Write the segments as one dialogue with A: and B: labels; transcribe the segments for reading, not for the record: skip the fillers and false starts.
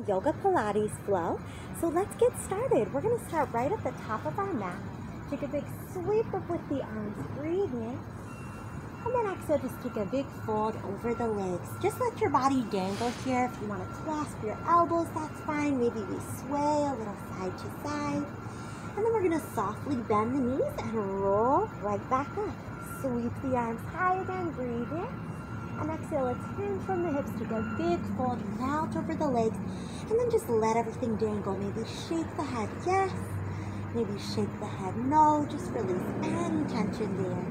A: Joy-15 Yoga Pilates Flow. So let's get started. We're going to start right at the top of our mat. Take a big sweep up with the arms, breathe in. And then exhale, just take a big fold over the legs. Just let your body dangle here. If you want to clasp your elbows, that's fine. Maybe we sway a little side to side. And then we're going to softly bend the knees and roll right back up. Sweep the arms high again, breathe in. And exhale, let's hang from the hips, take a big fold, melt over the legs, and then just let everything dangle. Maybe shake the head, yes. Maybe shake the head, no. Just release any tension there.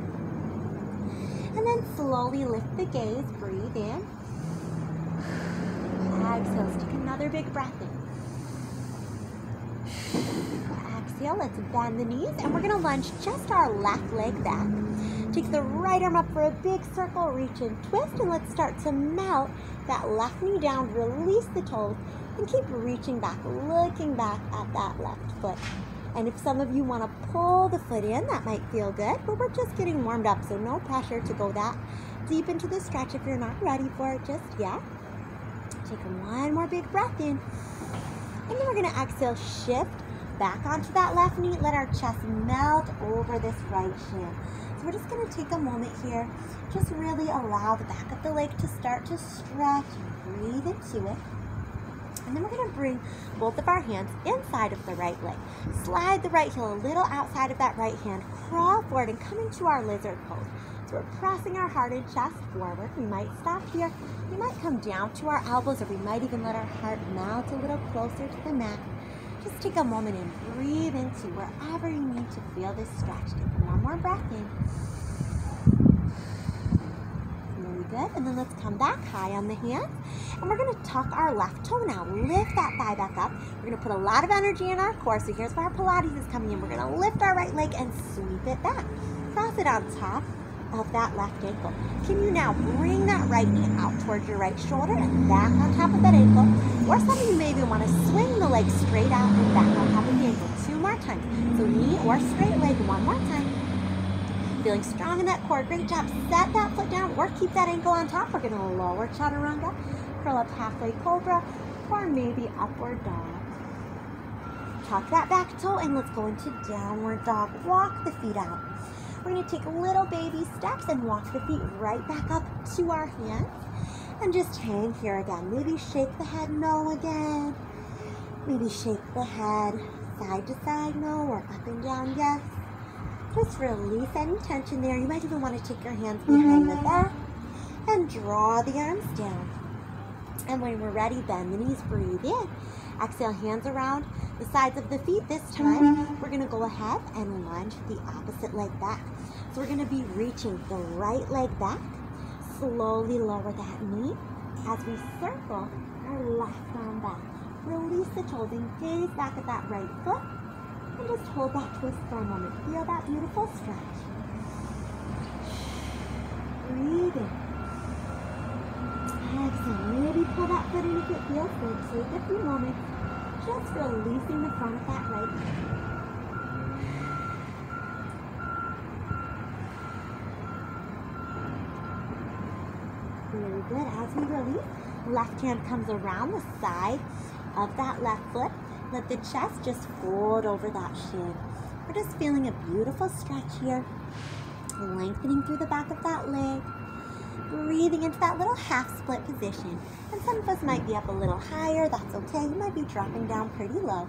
A: And then slowly lift the gaze, breathe in. Exhale, let's take another big breath in. Exhale, let's bend the knees, and we're gonna lunge just our left leg back. Take the right arm up for a big circle, reach and twist, and let's start to melt that left knee down, release the toes, and keep reaching back, looking back at that left foot. And if some of you want to pull the foot in, that might feel good, but we're just getting warmed up, so no pressure to go that deep into the stretch if you're not ready for it just yet. Take one more big breath in, and then we're going to exhale, shift back onto that left knee, let our chest melt over this right shin. So we're just going to take a moment here, just really allow the back of the leg to start to stretch, breathe into it. And then we're going to bring both of our hands inside of the right leg. Slide the right heel a little outside of that right hand, crawl forward and come into our lizard pose. So we're pressing our heart and chest forward. We might stop here. We might come down to our elbows, or we might even let our heart melt a little closer to the mat. Just take a moment and breathe into wherever you need to feel this stretch. Take one more breath in. Really good. And then let's come back high on the hands. And we're going to tuck our left toe now. Lift that thigh back up. We're going to put a lot of energy in our core. So here's where our Pilates is coming in. We're going to lift our right leg and sweep it back. Cross it on top of that left ankle. Can you now bring that right knee out towards your right shoulder and back on top of that ankle? Or some of you maybe want to swing the leg straight out and back on top of the ankle. 2 more times. So knee or straight leg, 1 more time. Feeling strong in that core. Great job. Set that foot down or keep that ankle on top. We're going to lower chaturanga, curl up halfway cobra, or maybe upward dog. Tuck that back toe and let's go into downward dog. Walk the feet out. We're going to take little baby steps and walk the feet right back up to our hands. And just hang here again. Maybe shake the head no again. Maybe shake the head side to side no, or up and down yes. Just release any tension there. You might even want to take your hands behind the back and draw the arms down. And when we're ready, bend the knees, breathe in. Exhale, hands around the sides of the feet. This time, we're going to go ahead and lunge the opposite leg back. So we're going to be reaching the right leg back. Slowly lower that knee as we circle our left arm back. Release the toes, engage back at that right foot, and just hold that twist for a moment. Feel that beautiful stretch. Breathe in. Exhale, maybe pull that foot in if it feels good. Take a few moments, just releasing the front of that right leg. Really good. As we release, left hand comes around the side of that left foot. Let the chest just fold over that shin. We're just feeling a beautiful stretch here. Lengthening through the back of that leg. Breathing into that little half split position. And some of us might be up a little higher. That's okay. You might be dropping down pretty low.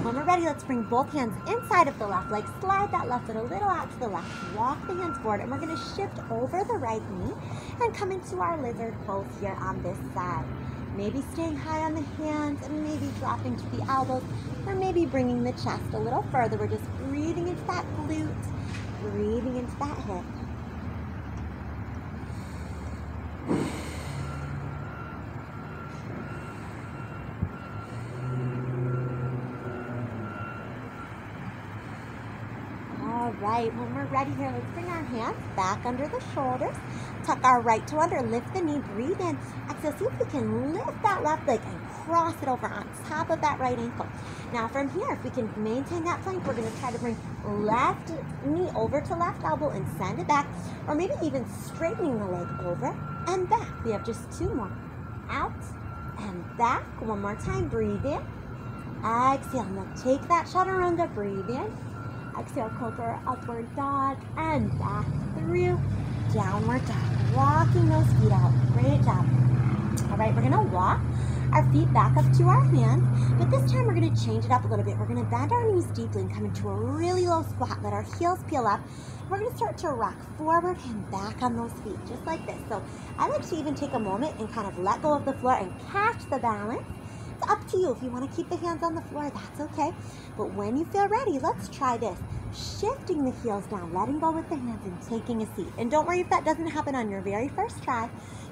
A: When we're ready, let's bring both hands inside of the left leg. Slide that left foot a little out to the left. Walk the hands forward. And we're going to shift over the right knee and come into our lizard pose here on this side. Maybe staying high on the hands and maybe dropping to the elbows, or maybe bringing the chest a little further. We're just breathing into that glute, breathing into that hip. Alright, when we're ready here, let's bring our hands back under the shoulders. Tuck our right toe under, lift the knee, breathe in. Exhale, see if we can lift that left leg and cross it over on top of that right ankle. Now from here, if we can maintain that plank, we're going to try to bring left knee over to left elbow and send it back, or maybe even straightening the leg over and back. We have just 2 more. Out and come back. One more time, breathe in. Exhale, now take that chaturanga, breathe in. Exhale, cobra, upward dog, and back through, downward dog. Walking those feet out, great job. All right, we're gonna walk our feet back up to our hands, but this time we're gonna change it up a little bit. We're gonna bend our knees deeply and come into a really low squat. Let our heels peel up. We're gonna start to rock forward and back on those feet, just like this. So I like to even take a moment and kind of let go of the floor and catch the balance. It's up to you. If you wanna keep the hands on the floor, that's okay. But when you feel ready, let's try this. Shifting the heels down, letting go with the hands and taking a seat. And don't worry if that doesn't happen on your very first try.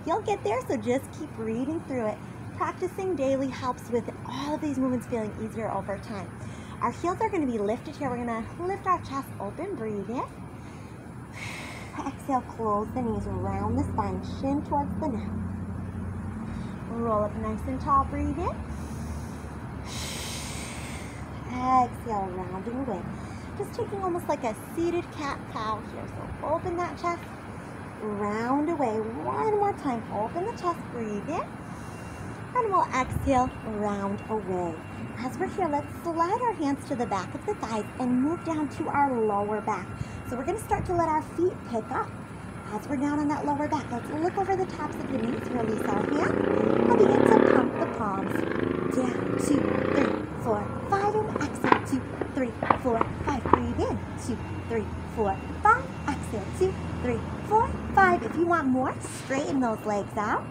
A: You'll get there, so just keep breathing through it. Practicing daily helps with all of these movements feeling easier over time. Our heels are going to be lifted here. We're going to lift our chest open, breathe in. Exhale, close the knees, round the spine, shin towards the neck. Roll up nice and tall, breathe in. Exhale, rounding away. Just taking almost like a seated cat-cow here. So open that chest, round away. One more time, open the chest, breathe in. And we'll exhale, round away. As we're here, let's slide our hands to the back of the thighs and move down to our lower back. So we're gonna start to let our feet pick up. As we're down on that lower back, let's look over the tops of the knees, release our hands, and begin to pump the palms. Down, 2, 3, 4, 5, and exhale, 2, 3, 4, 5. Breathe in, 2, 3, 4, 5. Exhale, 2, 3, 4, 5. If you want more, straighten those legs out.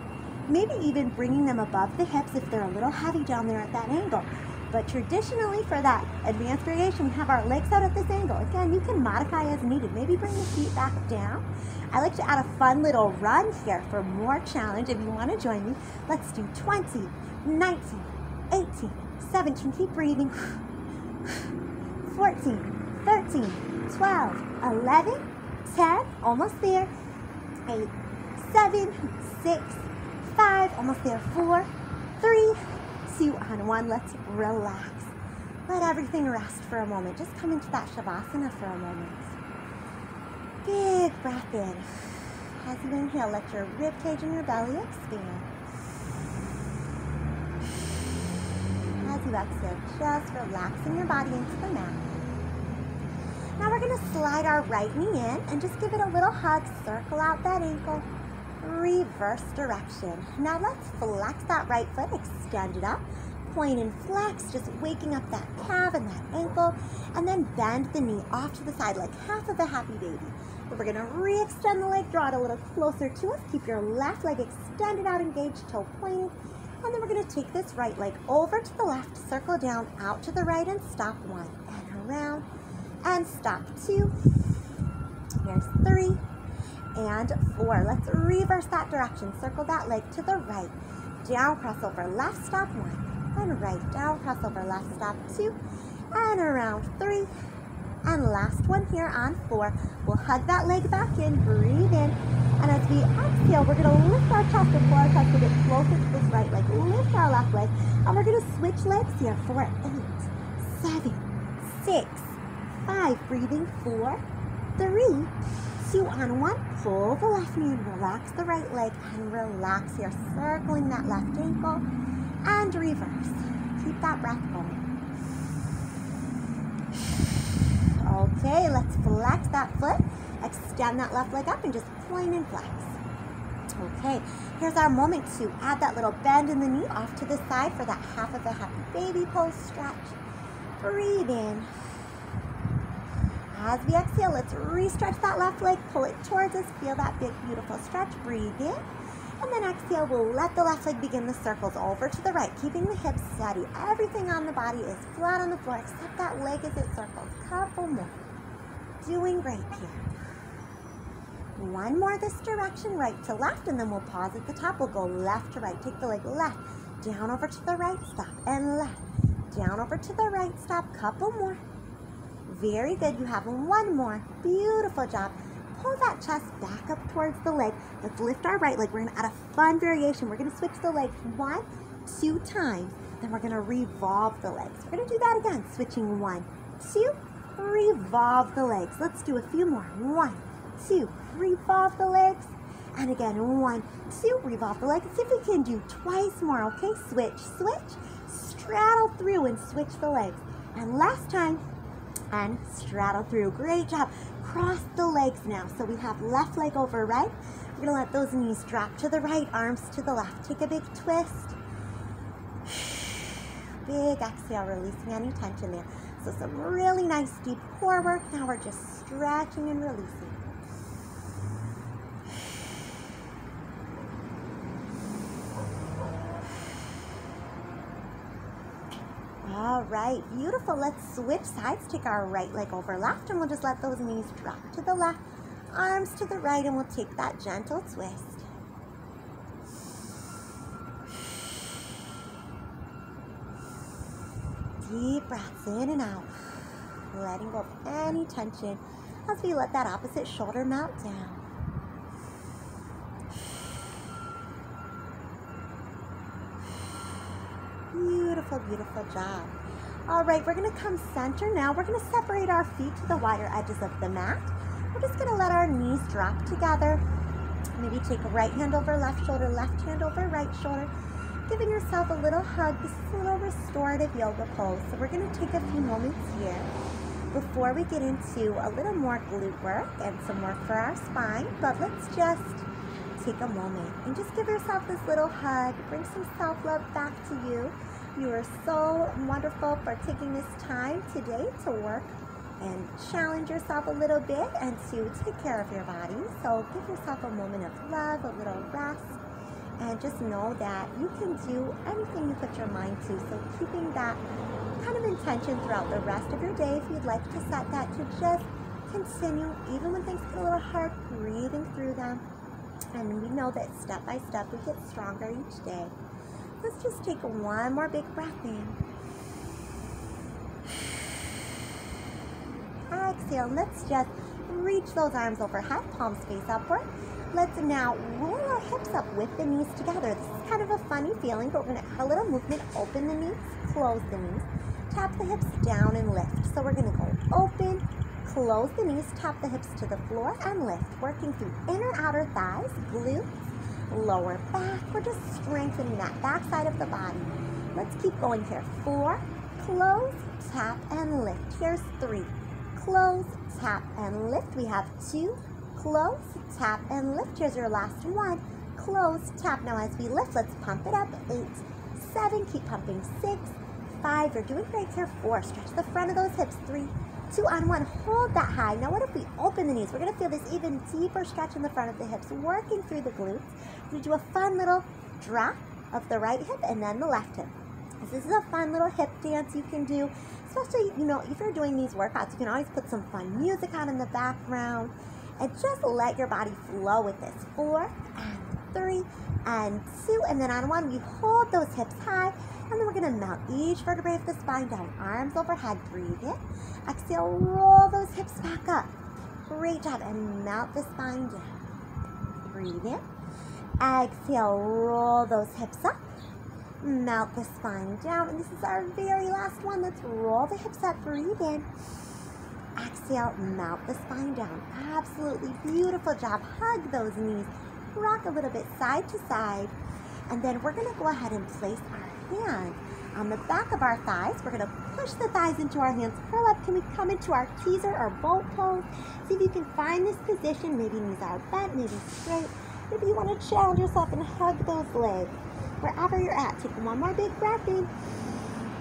A: Maybe even bringing them above the hips if they're a little heavy down there at that angle. But traditionally, for that advanced variation, we have our legs out at this angle. Again, you can modify as needed. Maybe bring the feet back down. I like to add a fun little run here for more challenge. If you want to join me, let's do 20, 19, 18, 17. Keep breathing. 14, 13, 12, 11, 10. Almost there. 8, 7, 6, 5, almost there, 4, 3, 2, and 1. Let's relax. Let everything rest for a moment. Just come into that Shavasana for a moment. Big breath in. As you inhale, let your rib cage and your belly expand. As you exhale, just relaxing your body into the mat. Now we're going to slide our right knee in and just give it a little hug. Circle out that ankle. Reverse direction. Now let's flex that right foot, extend it up, point and flex, just waking up that calf and that ankle, and then bend the knee off to the side like half of a happy baby. But we're gonna re-extend the leg, draw it a little closer to us, keep your left leg extended out, engaged, toe pointed, and then we're gonna take this right leg over to the left, circle down, out to the right, and stop 1, and around, and stop 2, here's 3, and 4. Let's reverse that direction. Circle that leg to the right. Down, cross over, left, stop 1. And right, down, cross over, left, stop 2. And around 3. And last one here on 4. We'll hug that leg back in, breathe in. And as we exhale, we're going to lift our chest and pull our chest a bit closer to this right leg. Lift our left leg. And we're going to switch legs here for 8, 7, 6, 5. Breathing, 4, 3, 2, and 1. Pull the left knee and relax the right leg and relax here, circling that left ankle and reverse. Keep that breath going. Okay, let's flex that foot, extend that left leg up and just point and flex. Okay, here's our moment to add that little bend in the knee off to the side for that half of a happy baby pose stretch. Breathe in. As we exhale, let's re-stretch that left leg, pull it towards us, feel that big, beautiful stretch, breathe in, and then exhale, we'll let the left leg begin the circles over to the right, keeping the hips steady. Everything on the body is flat on the floor, except that leg as it circles. Couple more. Doing great here. One more this direction, right to left, and then we'll pause at the top. We'll go left to right. Take the leg left, down over to the right, stop, and left. Down over to the right, stop. Couple more. Very good. You have one more. Beautiful job. Pull that chest back up towards the leg. Let's lift our right leg. We're going to add a fun variation. We're going to switch the legs 1, 2 times. Then we're going to revolve the legs. We're going to do that again. Switching 1, 2, revolve the legs. Let's do a few more. 1, 2, revolve the legs. And again, 1, 2, revolve the leg. See if we can do twice more, okay? Switch, switch, straddle through and switch the legs. And last time, and straddle through. Great job. Cross the legs now. So we have left leg over right. We're gonna let those knees drop to the right, arms to the left. Take a big twist. Big exhale, releasing any tension there. So some really nice deep core work. Now we're just stretching and releasing. All right, beautiful. Let's switch sides. Take our right leg over left, and we'll just let those knees drop to the left, arms to the right, and we'll take that gentle twist. Deep breaths in and out, letting go of any tension as we let that opposite shoulder melt down. Beautiful, beautiful job. All right, we're gonna come center now. We're gonna separate our feet to the wider edges of the mat. We're just gonna let our knees drop together. Maybe take a right hand over left shoulder, left hand over right shoulder. Giving yourself a little hug. This is a little restorative yoga pose. So we're gonna take a few moments here before we get into a little more glute work and some work for our spine. But let's just take a moment and just give yourself this little hug. Bring some self-love back to you. You are so wonderful for taking this time today to work and challenge yourself a little bit and to take care of your body. So give yourself a moment of love, a little rest, and just know that you can do anything you put your mind to. So keeping that kind of intention throughout the rest of your day, if you'd like to set that to just continue, even when things get a little hard, breathing through them. And we know that step by step we get stronger each day. Let's just take one more big breath in. Exhale. Let's just reach those arms overhead, palms face upward. Let's now roll our hips up with the knees together. This is kind of a funny feeling, but we're going to add a little movement. Open the knees, close the knees, tap the hips down and lift. So we're going to go open, close the knees, tap the hips to the floor and lift. Working through inner outer thighs, glutes, lower back. We're just strengthening that back side of the body. Let's keep going here. 4, close, tap and lift. Here's 3, close, tap and lift. We have 2, close, tap and lift. Here's your last 1, close, tap. Now as we lift, let's pump it up. 8, 7, keep pumping. 6, 5, you're doing great here. 4, stretch the front of those hips. 3, 2 on 1, hold that high. Now what if we open the knees? We're gonna feel this even deeper stretch in the front of the hips, working through the glutes. We do a fun little drop of the right hip and then the left hip. This is a fun little hip dance you can do, especially, you know, if you're doing these workouts, you can always put some fun music on in the background and just let your body flow with this. 4 and 3 and 2, and then on 1, we hold those hips high, and then we're gonna melt each vertebrae of the spine down, arms overhead, breathe in. Exhale, roll those hips back up. Great job, and melt the spine down. Breathe in. Exhale, roll those hips up. Melt the spine down, and this is our very last one. Let's roll the hips up, breathe in. Exhale, melt the spine down. Absolutely beautiful job. Hug those knees. Rock a little bit side to side. And then we're gonna go ahead and place our hand on the back of our thighs. We're gonna push the thighs into our hands, curl up. Can we come into our teaser or boat pose? See if you can find this position. Maybe knees are bent, maybe straight. Maybe you wanna challenge yourself and hug those legs. Wherever you're at, take one more big breath in.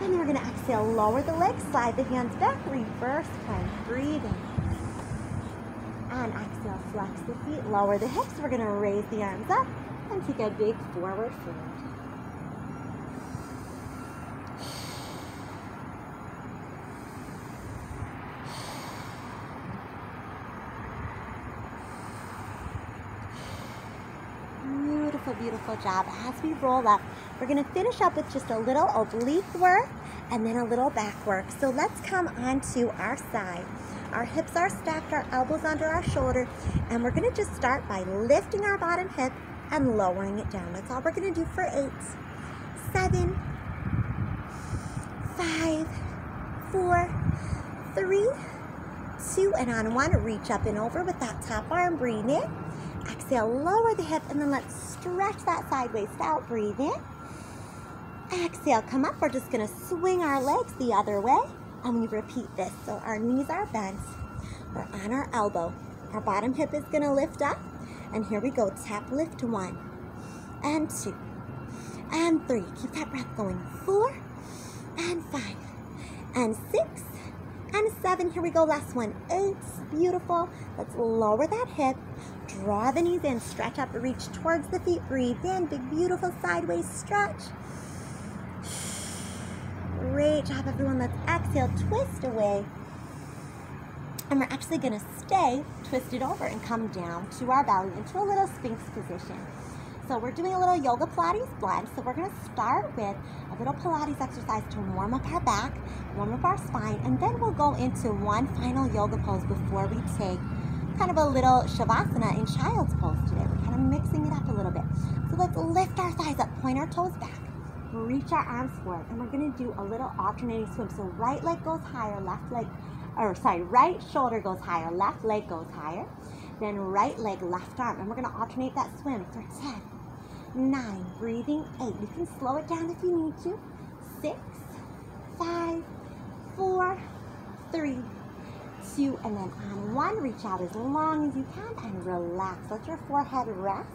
A: And then we're gonna exhale, lower the legs, slide the hands back, reverse plank, breathe in. And exhale, flex the feet, lower the hips. We're gonna raise the arms up and take a big forward fold. Beautiful, beautiful job. As we roll up, we're gonna finish up with just a little oblique work and then a little back work. So let's come onto our side. Our hips are stacked, our elbows under our shoulder, and we're gonna just start by lifting our bottom hip and lowering it down. That's all we're gonna do for 8, 7, 5, 4, 3, 2, and on 1, reach up and over with that top arm, breathe in. Exhale. Exhale, lower the hip, and then let's stretch that side waist out. Breathe in. Exhale, come up. We're just gonna swing our legs the other way, and we repeat this. So our knees are bent. We're on our elbow. Our bottom hip is gonna lift up, and here we go. Tap, lift, 1 and 2 and 3. Keep that breath going. 4 and 5 and 6 and 7. Here we go. Last one. 8. Beautiful. Let's lower that hip. Draw the knees in. Stretch up. Reach towards the feet. Breathe in. Big, beautiful sideways stretch. Great job, everyone. Let's exhale. Twist away. And we're actually going to stay twisted over and come down to our belly into a little Sphinx position. So we're doing a little yoga Pilates blend. So we're going to start with a little Pilates exercise to warm up our back, warm up our spine, and then we'll go into one final yoga pose before we take kind of a little Shavasana in Child's Pose today. We're kind of mixing it up a little bit. So let's lift our thighs up, point our toes back, reach our arms forward, and we're going to do a little alternating swim. So right leg goes higher, right shoulder goes higher, left leg goes higher, then right leg, left arm, and we're going to alternate that swim for 10, 9, breathing, 8. You can slow it down if you need to. 6, 5, 4, 3, 2, and then on 1, reach out as long as you can and relax. Let your forehead rest.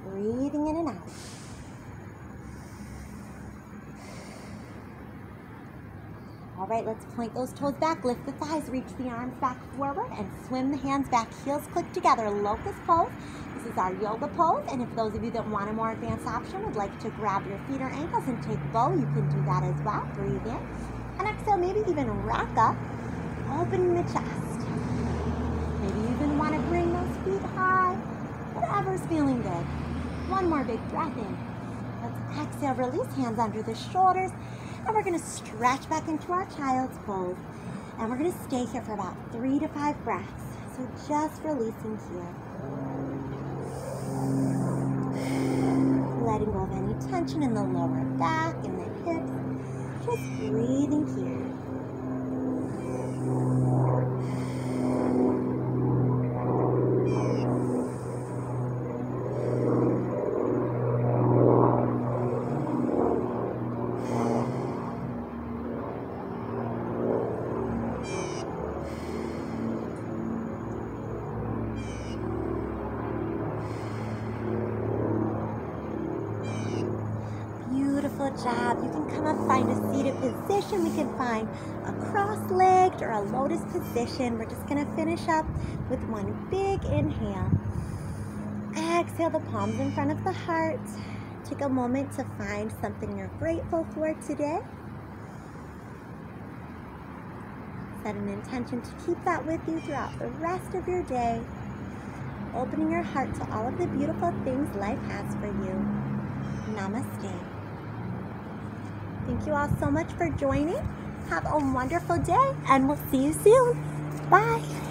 A: Breathing in and out. All right, let's point those toes back, lift the thighs, reach the arms back forward, and swim the hands back, heels click together, locust pose. This is our yoga pose, and if those of you that want a more advanced option would like to grab your feet or ankles and take bow, you can do that as well. Breathe in, and exhale, maybe even rack up, opening the chest. Maybe you even want to bring those feet high, whatever's feeling good. One more big breath in. Let's exhale, release hands under the shoulders. And we're going to stretch back into our Child's Pose. And we're going to stay here for about 3 to 5 breaths. So just releasing here. Letting go of any tension in the lower back and the hips. Just breathing here. Job. You can come up, find a seated position. We can find a cross-legged or a lotus position. We're just going to finish up with one big inhale. Exhale, the palms in front of the heart. Take a moment to find something you're grateful for today. Set an intention to keep that with you throughout the rest of your day. Opening your heart to all of the beautiful things life has for you. Namaste. Thank you all so much for joining. Have a wonderful day, and we'll see you soon. Bye.